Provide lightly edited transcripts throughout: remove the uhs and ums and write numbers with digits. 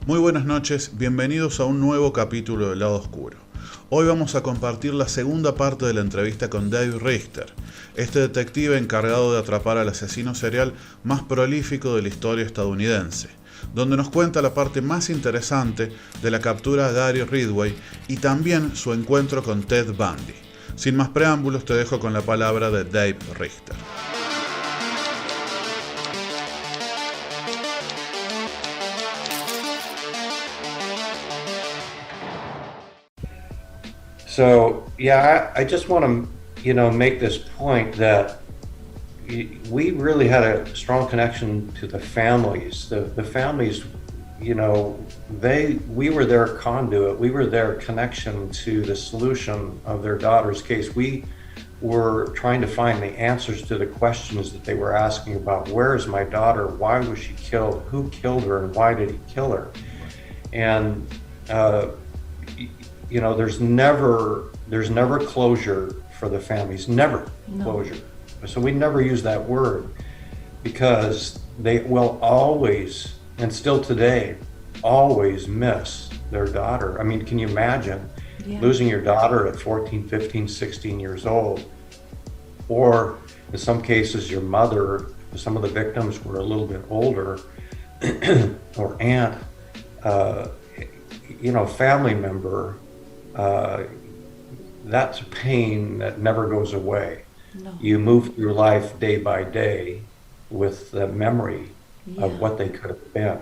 Muy buenas noches, bienvenidos a un nuevo capítulo de Lado Oscuro. Hoy vamos a compartir la segunda parte de la entrevista con Reichert, este detective encargado de atrapar al asesino serial más prolífico de la historia estadounidense, donde nos cuenta la parte más interesante de la captura de Gary Ridgway y también su encuentro con Ted Bundy. Sin más preámbulos, te dejo con la palabra de Dave Reichert. So, yeah, I just want to, make this point that we really had a strong connection to the families. The families, we were their conduit. We were their connection to the solution of their daughter's case. We were trying to find the answers to the questions that they were asking about. Where is my daughter? Why was she killed? Who killed her? And why did he kill her? And, there's never closure for the families, never closure. So we never use that word because they will always, and still today, always miss their daughter. I mean, can you imagine losing your daughter at 14, 15, 16 years old? Or in some cases, your mother, some of the victims were a little bit older, or aunt, family member. That's a pain that never goes away. No. You move through life day by day with the memory of what they could have been.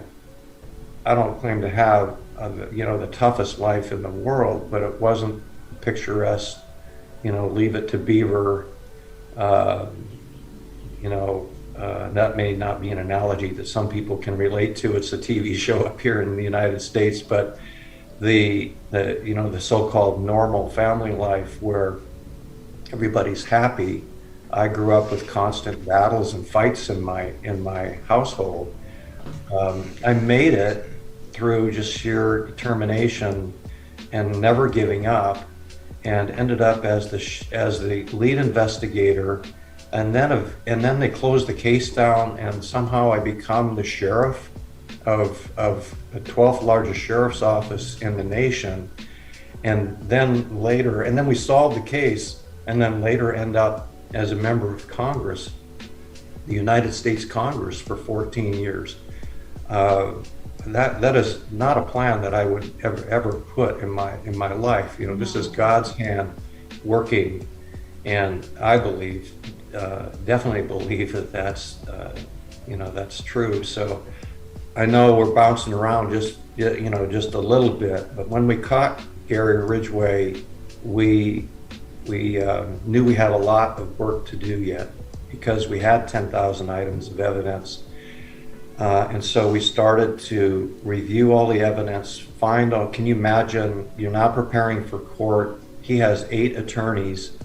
I don't claim to have, the toughest life in the world, but it wasn't picturesque, leave it to Beaver. That may not be an analogy that some people can relate to. It's a TV show up here in the United States, but the so-called normal family life where everybody's happy. I grew up with constant battles and fights in my household. I made it through just sheer determination and never giving up, and ended up as the lead investigator. And then they closed the case down, and somehow I become the sheriff of the 12th largest sheriff's office in the nation. And then we solved the case, and then later end up as a member of Congress, the United States Congress, for 14 years. That is not a plan that I would ever put in my life. This is God's hand working, and I believe, definitely believe that's true. So I know we're bouncing around just a little bit, but when we caught Gary Ridgway, we knew we had a lot of work to do yet, because we had 10,000 items of evidence. And so we started to review all the evidence, can you imagine, you're now preparing for court. He has 8 attorneys,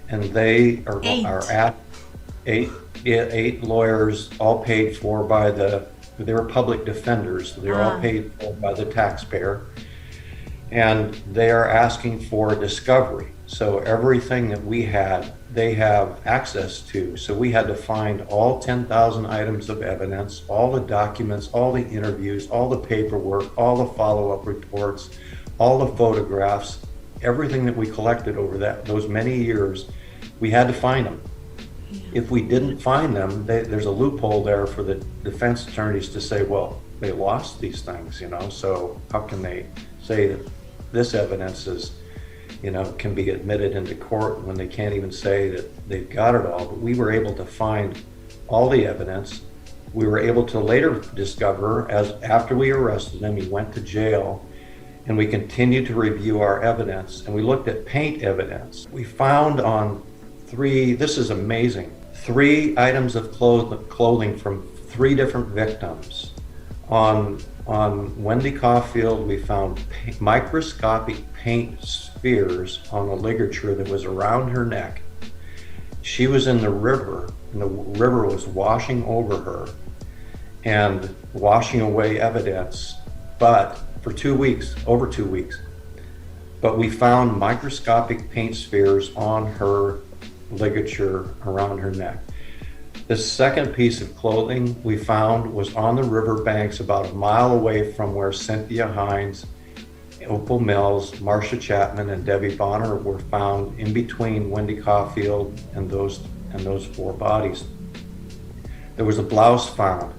and they are at eight lawyers, all paid for by they were public defenders. They're all paid for by the taxpayer. And they are asking for discovery. So everything that we had, they have access to. So we had to find all 10,000 items of evidence, all the documents, all the interviews, all the paperwork, all the follow-up reports, all the photographs, everything that we collected over those many years. We had to find them. If we didn't find them, there's a loophole there for the defense attorneys to say, well, they lost these things, so how can they say that this evidence can be admitted into court when they can't even say that they've got it all? But we were able to find all the evidence. We were able to later discover, after we arrested him, he went to jail, and we continued to review our evidence, and we looked at paint evidence. We found on 3, this is amazing, 3 items of clothing from 3 different victims. On Wendy Caulfield, we found microscopic paint spheres on the ligature that was around her neck. She was in the river, and the river was washing over her and washing away evidence, but for 2 weeks, over 2 weeks. But we found microscopic paint spheres on her ligature around her neck. The second piece of clothing we found was on the riverbanks about a mile away from where Cynthia Hines, Opal Mills, Marcia Chapman, and Debbie Bonner were found, in between Wendy Caulfield and those four bodies. There was a blouse found.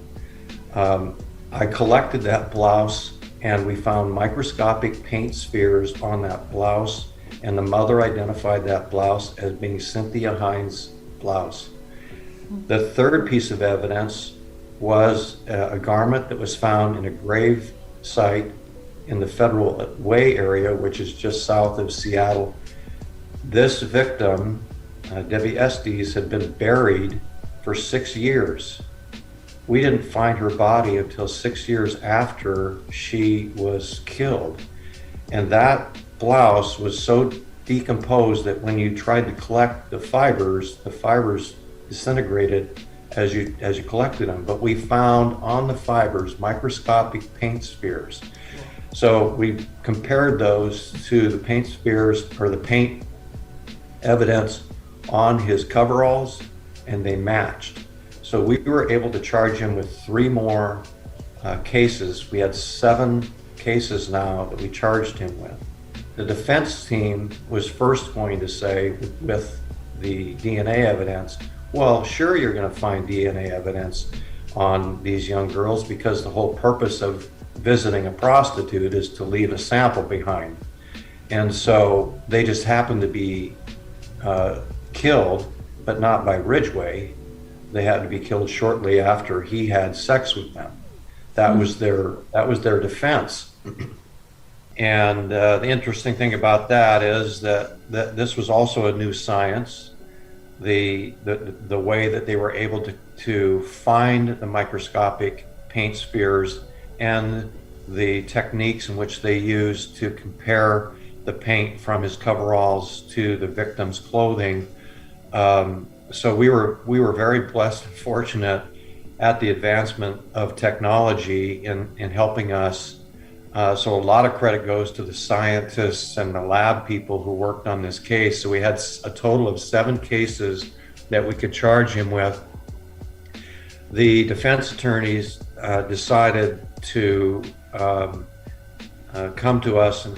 I collected that blouse, and we found microscopic paint spheres on that blouse, and the mother identified that blouse as being Cynthia Hines' blouse. The third piece of evidence was a garment that was found in a grave site in the Federal Way area, which is just south of Seattle. This victim, Debbie Estes, had been buried for 6 years. We didn't find her body until 6 years after she was killed. And that blouse was so decomposed that when you tried to collect the fibers disintegrated as you collected them. But we found on the fibers microscopic paint spheres. So we compared those to the paint spheres, or the paint evidence on his coveralls, and they matched. So we were able to charge him with 3 more cases. We had 7 cases now that we charged him with. The defense team was first going to say, with the DNA evidence, well, sure, you're going to find DNA evidence on these young girls, because the whole purpose of visiting a prostitute is to leave a sample behind. And so they just happened to be killed, but not by Ridgway. They had to be killed shortly after he had sex with them. That was their defense. And the interesting thing about that is that this was also a new science. The way that they were able to find the microscopic paint spheres, and the techniques in which they used to compare the paint from his coveralls to the victim's clothing. So we were very blessed and fortunate at the advancement of technology in helping us. So a lot of credit goes to the scientists and the lab people who worked on this case. So we had a total of 7 cases that we could charge him with. The defense attorneys decided to come to us and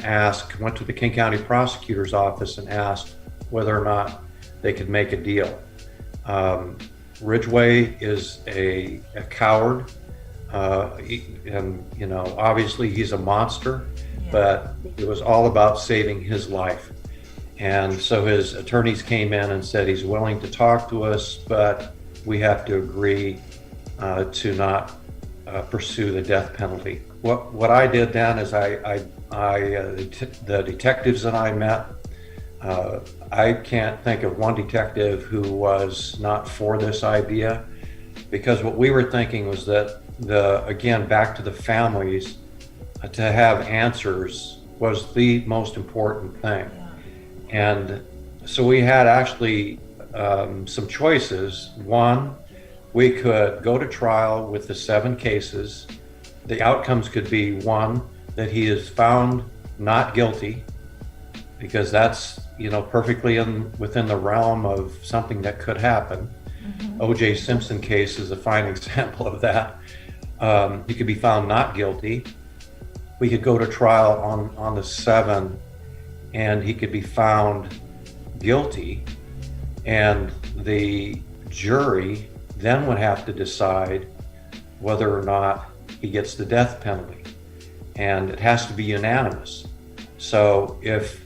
went to the King County Prosecutor's Office and asked whether or not they could make a deal. Ridgway is a coward. And obviously he's a monster, but it was all about saving his life. And so his attorneys came in and said he's willing to talk to us, but we have to agree to not pursue the death penalty. What I did then is the detectives that I met, I can't think of one detective who was not for this idea, because what we were thinking was that again, back to the families, to have answers was the most important thing. And so we had actually some choices. One, we could go to trial with the 7 cases. The outcomes could be, one, that he is found not guilty, because that's perfectly within the realm of something that could happen. O.J. Simpson case is a fine example of that. He could be found not guilty. We could go to trial on the 7, and he could be found guilty, and the jury then would have to decide whether or not he gets the death penalty, and it has to be unanimous. So if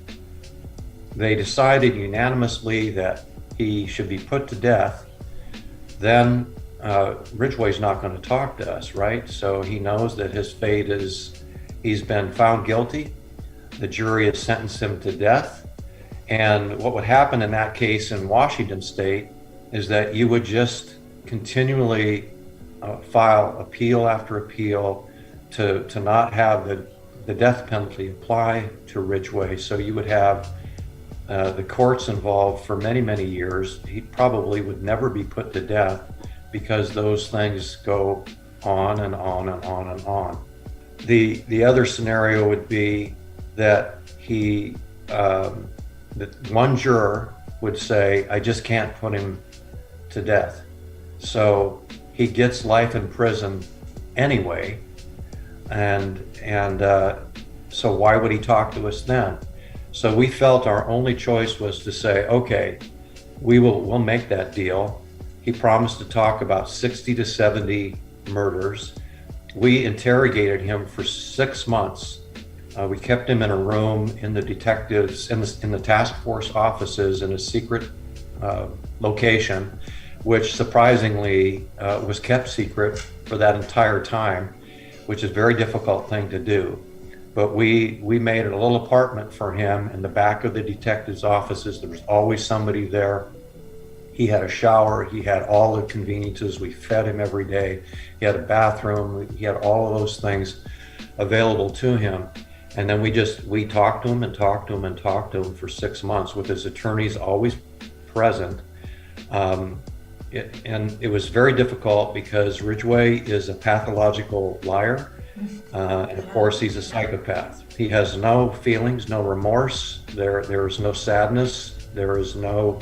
they decided unanimously that he should be put to death, then Ridgway's not going to talk to us, right? So he knows that his fate is he's been found guilty. The jury has sentenced him to death. And what would happen in that case in Washington State is that you would just continually file appeal after appeal to not have the death penalty apply to Ridgway. So you would have the courts involved for many, many years. He probably would never be put to death, because those things go on and on and on and on. The other scenario would be that that one juror would say, I just can't put him to death. So he gets life in prison anyway, and so why would he talk to us then? So we felt our only choice was to say, okay, we'll make that deal. He promised to talk about 60 to 70 murders. We interrogated him for 6 months. We kept him in a room in the detectives, in the task force offices in a secret location, which surprisingly was kept secret for that entire time, which is a very difficult thing to do. But we made a little apartment for him in the back of the detectives' offices. There was always somebody there. He had a shower, he had all the conveniences, we fed him every day. He had a bathroom, he had all of those things available to him. And then we talked to him and talked to him and talked to him for 6 months with his attorneys always present. And it was very difficult because Ridgway is a pathological liar. And of course, he's a psychopath. He has no feelings, no remorse. There is no sadness. There is no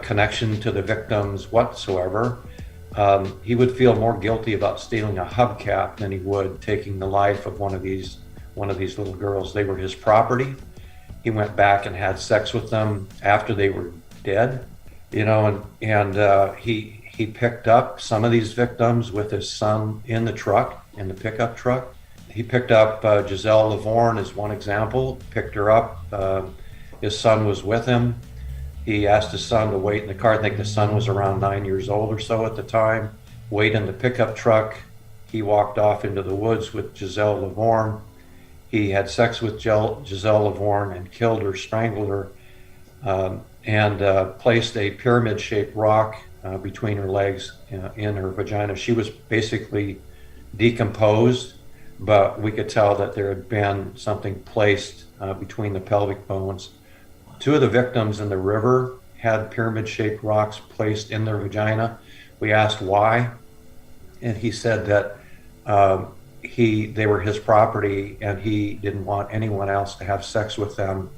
connection to the victims whatsoever. He would feel more guilty about stealing a hubcap than he would taking the life of one of these little girls. They were his property. He went back and had sex with them after they were dead, and he picked up some of these victims with his son in the pickup truck. He picked up Giselle Lavorne as one example, picked her up. His son was with him. He asked his son to wait in the car. I think the son was around 9 years old or so at the time. Wait in the pickup truck. He walked off into the woods with Giselle Lavorne. He had sex with Giselle Lavorne and killed her, strangled her, and placed a pyramid-shaped rock between her legs in her vagina. She was basically decomposed, but we could tell that there had been something placed between the pelvic bones. 2 of the victims in the river had pyramid-shaped rocks placed in their vagina. We asked why, and he said that they were his property and he didn't want anyone else to have sex with them,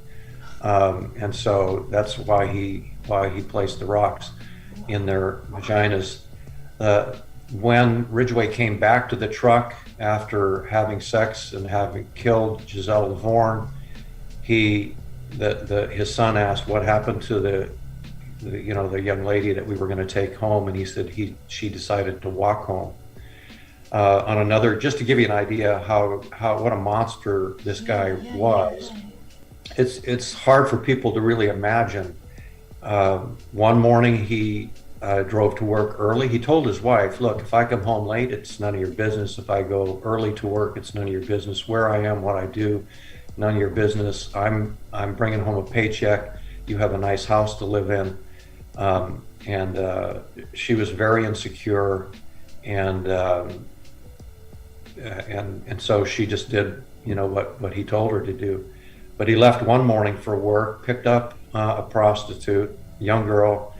and so that's why he placed the rocks in their vaginas. When Ridgway came back to the truck after having sex and having killed Giselle Lavorne, his son asked what happened to the young lady that we were going to take home, and he said she decided to walk home. On another, just to give you an idea what a monster this guy was. It's hard for people to really imagine. One morning he drove to work early. He told his wife, "Look, if I come home late, it's none of your business. If I go early to work, it's none of your business. Where I am, what I do, none of your business. I'm bringing home a paycheck. You have a nice house to live in." And she was very insecure, and so she just did, what he told her to do. But he left one morning for work, picked up a prostitute, young girl,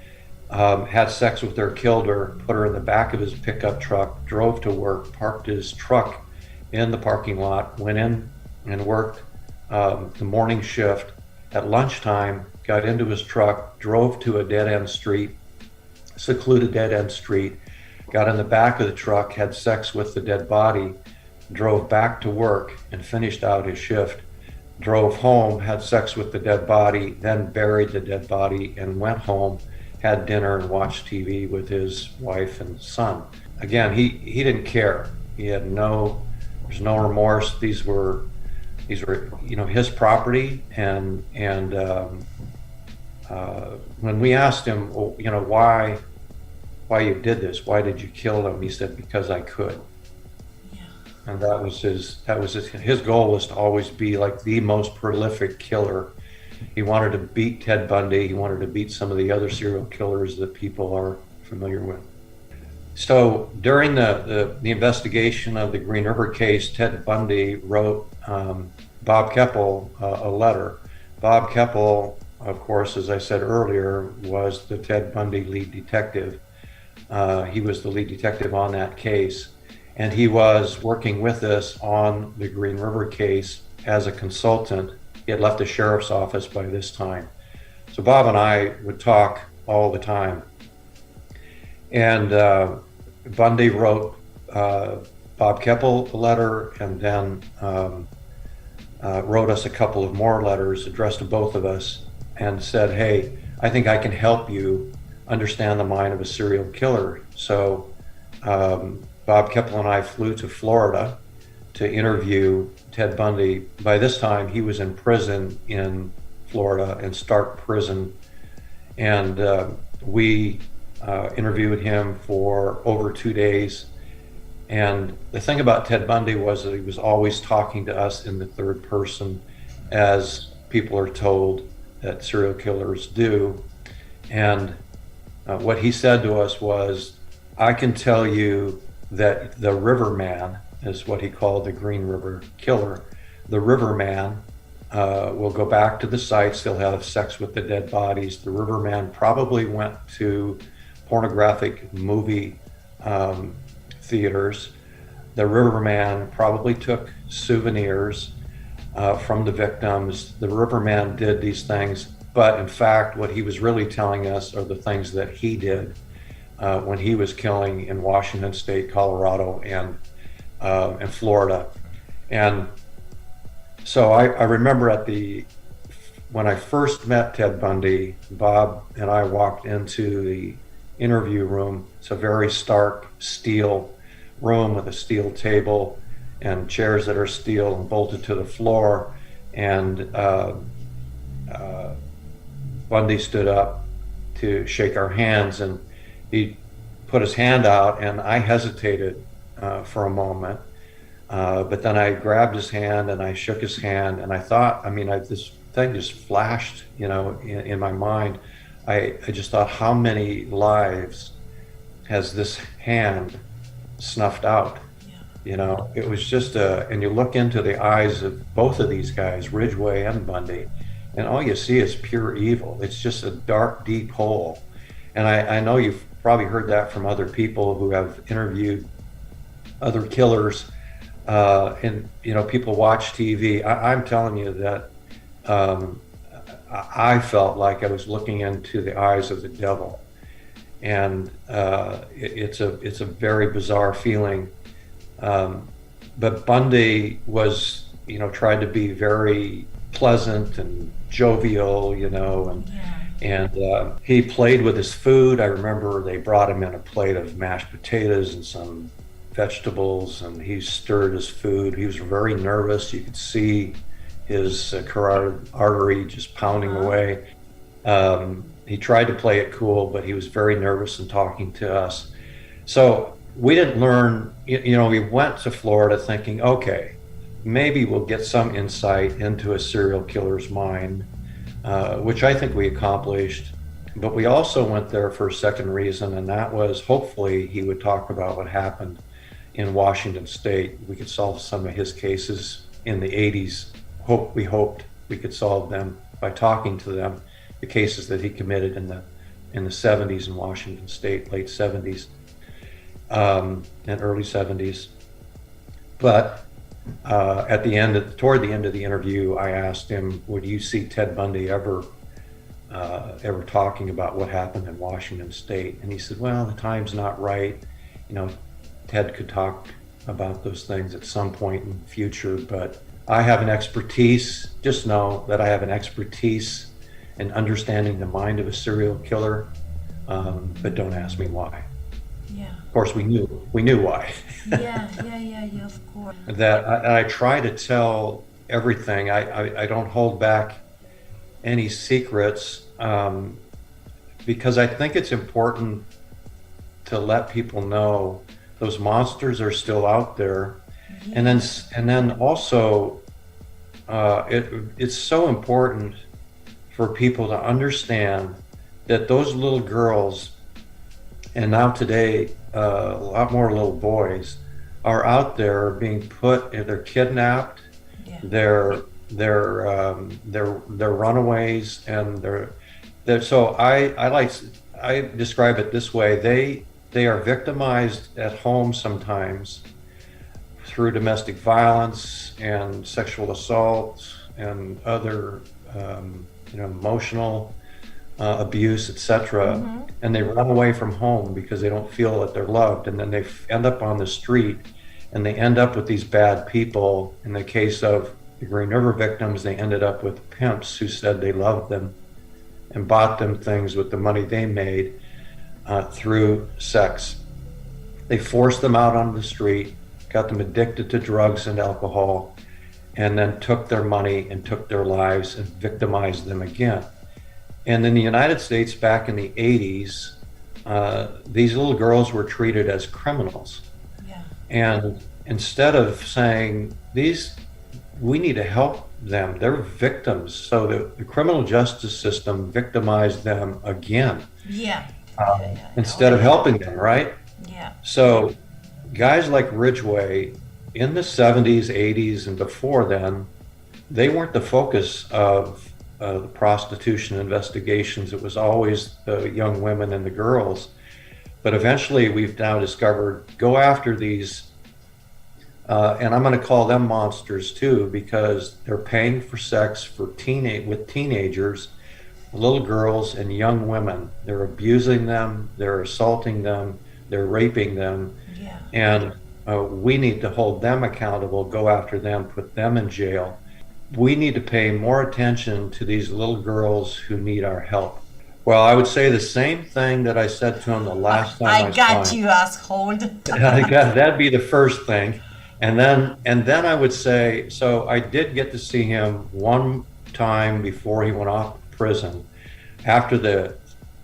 had sex with her, killed her, put her in the back of his pickup truck, drove to work, parked his truck in the parking lot, went in and worked the morning shift. At lunchtime, got into his truck, drove to a dead-end street, secluded dead-end street, got in the back of the truck, had sex with the dead body, drove back to work and finished out his shift, drove home, had sex with the dead body, then buried the dead body and went home, had dinner and watched TV with his wife and son. Again, he didn't care. He had there's no remorse. These were his property, and when we asked him, why you did this, why did you kill them, he said, because I could. Yeah. And that was his goal was to always be like the most prolific killer. He wanted to beat Ted Bundy. He wanted to beat some of the other serial killers that people are familiar with. So during the investigation of the Green River case, Ted Bundy wrote Bob Keppel a letter. Bob Keppel, of course, as I said earlier, was the Ted Bundy lead detective. He was the lead detective on that case, and he was working with us on the Green River case as a consultant. He had left the sheriff's office by this time. So Bob and I would talk all the time. And Bundy wrote Bob Keppel a letter, and then wrote us a couple of more letters addressed to both of us and said, hey, I think I can help you understand the mind of a serial killer. So Bob Keppel and I flew to Florida to interview Ted Bundy. By this time, he was in prison in Florida, in Stark Prison, and we interviewed him for over 2 days. And the thing about Ted Bundy was that he was always talking to us in the third person, as people are told that serial killers do. And what he said to us was, I can tell you that the Riverman, is what he called the Green River Killer, the Riverman will go back to the sites, they'll have sex with the dead bodies. The Riverman probably went to pornographic movie theaters. The Riverman probably took souvenirs from the victims. The Riverman did these things, but in fact, what he was really telling us are the things that he did when he was killing in Washington State, Colorado, and Florida. And so I remember when I first met Ted Bundy, Bob and I walked into the interview room. It's a very stark steel room with a steel table and chairs that are steel and bolted to the floor. And Bundy stood up to shake our hands, and he put his hand out, and I hesitated for a moment. But then I grabbed his hand and I shook his hand, and I thought, this thing just flashed, in my mind. I just thought, how many lives has this hand snuffed out? Yeah. It was just and you look into the eyes of both of these guys, Ridgway and Bundy, and all you see is pure evil. It's just a dark, deep hole. And I know you've probably heard that from other people who have interviewed other killers, and people watch TV. I'm telling you that I felt like I was looking into the eyes of the devil, and it's a very bizarre feeling. But Bundy was, tried to be very pleasant and jovial, and he played with his food. I remember they brought him in a plate of mashed potatoes and some vegetables, and he stirred his food. He was very nervous. You could see his carotid artery just pounding away. He tried to play it cool, but he was very nervous in talking to us. So we didn't learn, we went to Florida thinking, okay, maybe we'll get some insight into a serial killer's mind, which I think we accomplished. But we also went there for a second reason, and that was hopefully he would talk about what happened in Washington State. We could solve some of his cases in the 80s. We hoped we could solve them by talking to them, the cases that he committed in the 70s in Washington State, late 70s and early 70s. But toward the end of the interview, I asked him, would you see Ted Bundy ever talking about what happened in Washington State? And he said, well, the time's not right. Ted could talk about those things at some point in the future, but I have an expertise. Just know that I have an expertise in understanding the mind of a serial killer, but don't ask me why. Yeah. Of course, we knew why. Yeah, of course. That I try to tell everything. I don't hold back any secrets, because I think it's important to let people know those monsters are still out there. Yeah. And then also, it's so important for people to understand that those little girls, and now today a lot more little boys, are out there being they're kidnapped. Yeah. They're runaways, and so I describe it this way: they are victimized at home sometimes through domestic violence and sexual assault and other emotional abuse, etc., and they run away from home because they don't feel that they're loved, and then they end up on the street, and they end up with these bad people. In the case of the Green River victims, they ended up with pimps who said they loved them and bought them things with the money they made through sex. They forced them out on the street, got them addicted to drugs and alcohol, and then took their money and took their lives and victimized them again. And in the United States back in the 80s, these little girls were treated as criminals. Yeah. And instead of saying, we need to help them, they're victims. So the criminal justice system victimized them again. Yeah. Instead of helping them, right? Yeah. So guys like Ridgway in the 70s, 80s, and before then, they weren't the focus of the prostitution investigations. It was always the young women and the girls. But eventually we've now discovered, go after these, and I'm going to call them monsters too, because they're paying for sex for with teenagers, little girls and young women. They're abusing them, they're assaulting them, they're raping them. Yeah. And we need to hold them accountable, go after them, put them in jail. We need to pay more attention to these little girls who need our help. Well, I would say the same thing that I said to him the last time I got saw him. you, asshole. That'd be the first thing. And then I would say, so I did get to see him one time before he went off to prison. After the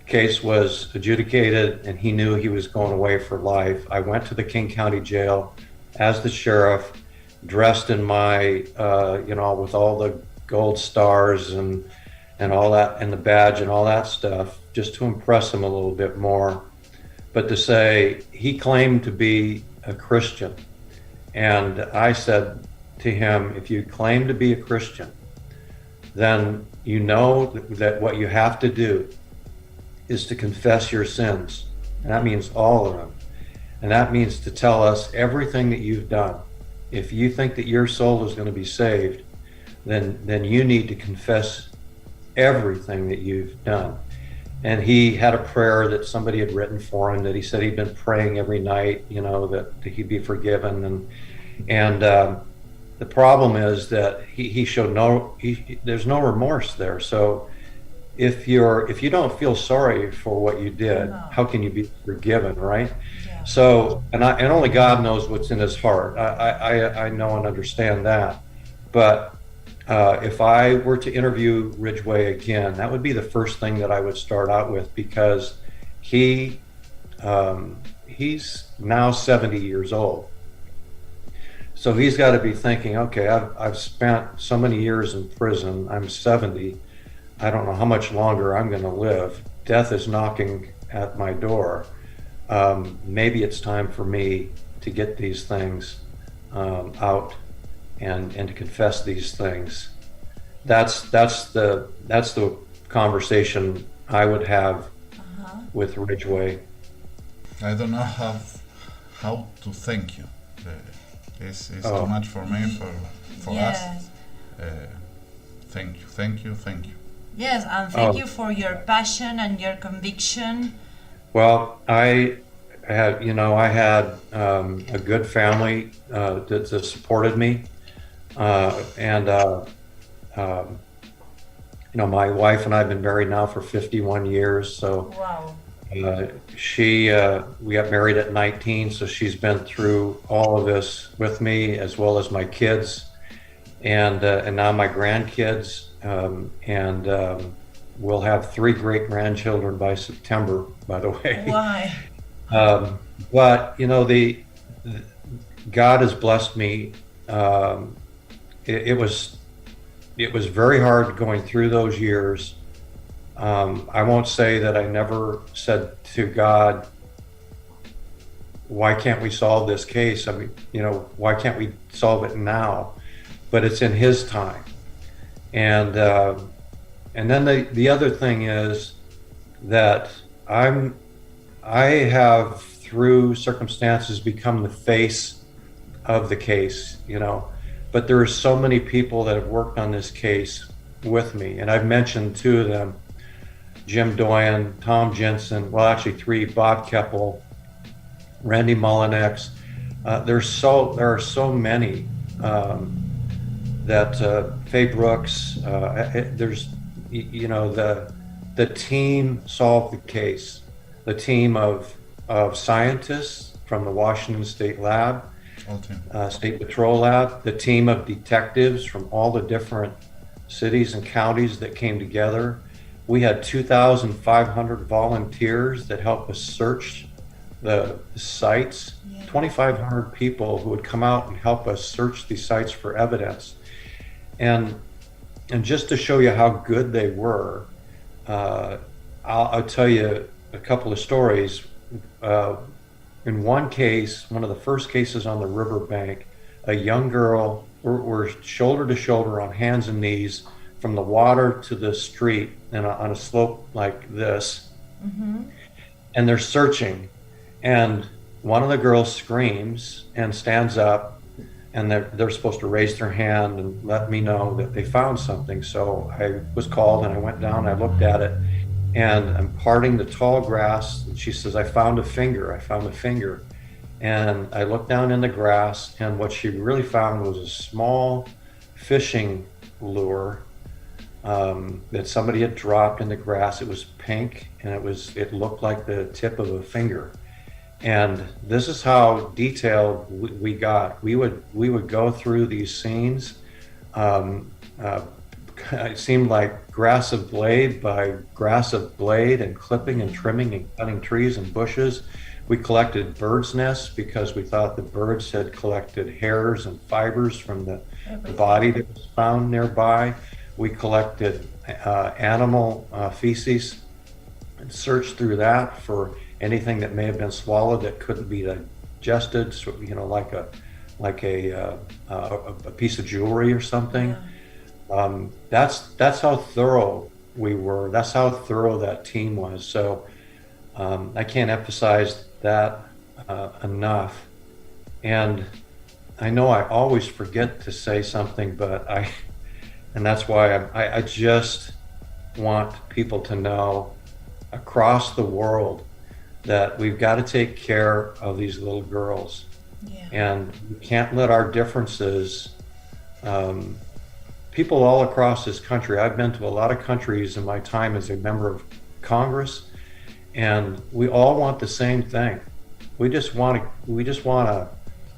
case was adjudicated and he knew he was going away for life, I went to the King County Jail as the sheriff, dressed in my, with all the gold stars and all that, and the badge and all that stuff, just to impress him a little bit more. But to say, he claimed to be a Christian. And I said to him, if you claim to be a Christian, then you know that what you have to do is to confess your sins. And that means all of them. And that means to tell us everything that you've done. If you think that your soul is going to be saved, then you need to confess everything that you've done. And he had a prayer that somebody had written for him that he said he'd been praying every night, that he'd be forgiven. And the problem is that he showed there's no remorse there. So if you don't feel sorry for what you did, how can you be forgiven, right? Yeah. So, and only God knows what's in his heart. I know and understand that. But if I were to interview Ridgway again, that would be the first thing that I would start out with, because he's now 70 years old. So he's got to be thinking, okay, I've spent so many years in prison. I'm 70. I don't know how much longer I'm going to live. Death is knocking at my door. Maybe it's time for me to get these things out and to confess these things. That's the conversation I would have with Ridgway. I don't know how to thank you. It's too much for me, for us. Thank you. Yes, and thank you for your passion and your conviction. Well, I had a good family that supported me, and my wife and I have been married now for 51 years. So wow. We got married at 19, so she's been through all of this with me, as well as my kids, and now my grandkids, and we'll have 3 great grandchildren by September, by the way. Why? But God has blessed me. It was very hard going through those years. I won't say that I never said to God, why can't we solve this case? I mean, why can't we solve it now? But it's in his time. And then the other thing is that I have, through circumstances, become the face of the case, but there are so many people that have worked on this case with me, and I've mentioned 2 of them. Jim Doyen, Tom Jensen, well, actually three, Bob Keppel, Randy Mullinex. There are so many that Faye Brooks. There's, you know, the team solved the case. The team of scientists from the Washington State Lab, State Patrol Lab, the team of detectives from all the different cities and counties that came together. We had 2,500 volunteers that helped us search the sites, 2,500 people who would come out and help us search these sites for evidence. And just to show you how good they were, I'll tell you a couple of stories. In one case, one of the first cases on the riverbank, a young girl, we're shoulder to shoulder on hands and knees from the water to the street and on a slope like this. Mm-hmm. And they're searching. And one of the girls screams and stands up, and they're supposed to raise their hand and let me know that they found something. So I was called and I went down and I looked at it, and I'm parting the tall grass. And she says, I found a finger. And I looked down in the grass, and what she really found was a small fishing lure that somebody had dropped in the grass. It was pink, and it looked like the tip of a finger. And this is how detailed we got. We would go through these scenes. It seemed like grass of blade by grass of blade, and clipping and trimming and cutting trees and bushes. We collected birds' nests because we thought the birds had collected hairs and fibers from the body that was found nearby. We collected animal feces and searched through that for anything that may have been swallowed that couldn't be digested, so, you know, like a piece of jewelry or something. Yeah. That's how thorough we were. That's how thorough that team was. So I can't emphasize that enough. And I know I always forget to say something, and that's why I just want people to know across the world that we've got to take care of these little girls. Yeah. And we can't let our differences, people all across this country, I've been to a lot of countries in my time as a member of Congress, and we all want the same thing. We just want to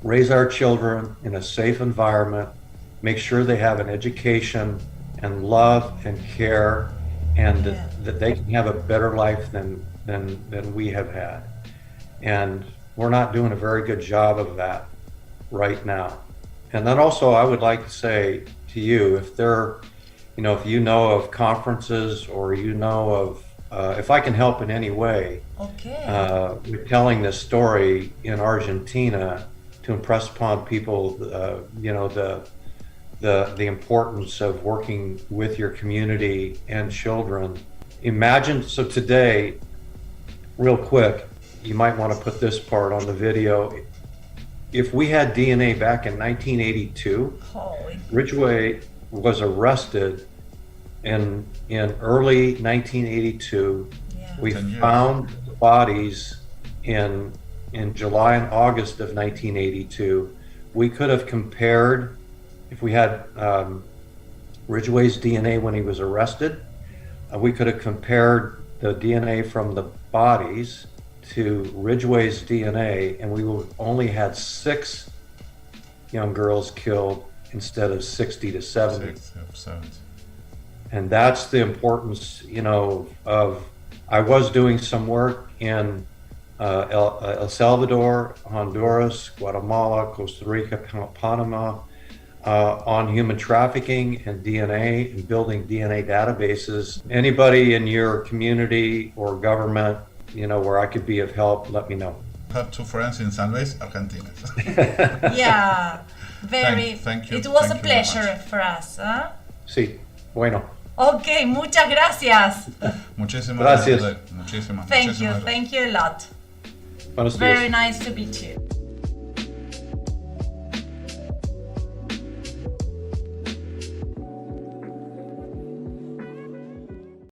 raise our children in a safe environment, make sure they have an education and love and care, and that they can have a better life than we have had. And we're not doing a very good job of that right now. And then also I would like to say to you, if you know of conferences, or you know of, if I can help in any way, with telling this story in Argentina to impress upon people, the importance of working with your community and children. Imagine, so today, real quick, you might want to put this part on the video. If we had DNA back in 1982, Ridgway was arrested in early 1982. Yeah. We found the bodies in July and August of 1982. We could have compared, if we had Ridgway's DNA when he was arrested, we could have compared the DNA from the bodies to Ridgway's DNA, and we would only had 6 young girls killed instead of 60 to 70. And that's the importance, of, I was doing some work in El Salvador, Honduras, Guatemala, Costa Rica, Panama, on human trafficking and DNA and building DNA databases. Anybody in your community or government, where I could be of help, let me know. I have 2 friends in San Luis, Argentina. Yeah, thank you. It was a pleasure for us. Huh? Sí, bueno. Okay, muchas gracias. Muchísimas gracias. Muchísimas. Thank you a lot. Buenos días. Very nice to meet you.